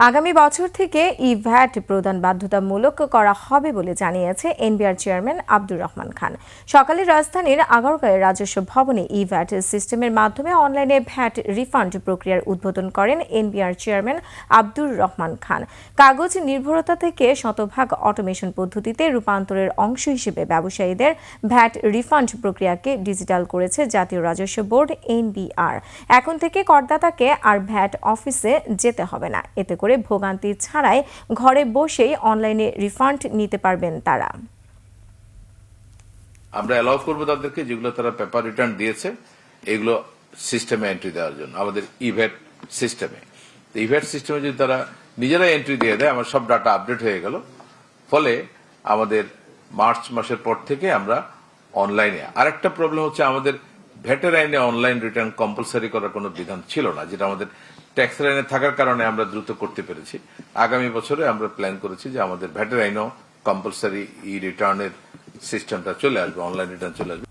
আগামী বছর থেকে ই-ভ্যাট প্রদান বাধ্যতামূলক করা হবে বলে জানিয়েছে এনবিআর চেয়ারম্যান আব্দুর রহমান খান। সকালে রাজধানীর আগারগাঁওয়ের রাজস্ব ভবনে ই-ভ্যাট সিস্টেমের মাধ্যমে অনলাইনে ভ্যাট রিফান্ড প্রক্রিয়ার উদ্বোধন করেন এনবিআর চেয়ারম্যান আব্দুর রহমান খান। কাগজ নির্ভরতা থেকে শতভাগ অটোমেশন পদ্ধতিতে রূপান্তরের অংশ হিসেবে ব্যবসায়ীদের ভ্যাট রিফান্ড প্রক্রিয়াকে ডিজিটাল করেছে জাতীয় রাজস্ব বোর্ড এনবিআর। এখন থেকে করদাতাকে আর ভ্যাট অফিসে যেতে হবে না। এতে করে ভোগান্তি ছাড়াই ঘরে বসেই অনলাইনে রিফান্ড নিতে পারবেন তারা। আমরা অ্যালাউ করবো তাদেরকে যেগুলো তারা পেপার রিটার্ন দিয়েছে এগুলো সিস্টেমে এন্ট্রি দেওয়ার জন্য আমাদের ইভ্যাট সিস্টেমে। ইভ্যাট সিস্টেমে যদি তারা নিজেরাই এন্ট্রি দিয়ে দেয় আমার সব ডাটা আপডেট হয়ে গেল। ফলে আমাদের মার্চ মাসের পর থেকে আমরা অনলাইনে আরেকটা প্রবলেম হচ্ছে আমাদের ভ্যাটের আইনে অনলাইন রিটার্ন কম্পালসারি করার কোনো বিধান ছিল না, যেটা আমাদের ট্যাক্স আইনে থাকার কারণে আমরা দ্রুত করতে পেরেছি। আগামী বছরে আমরা প্ল্যান করেছি যে আমাদের ভ্যাটের আইনেও কম্পালসারি ই রিটার্নের সিস্টেমটা চলে আসবে, অনলাইন রিটার্ন চলে আসবে।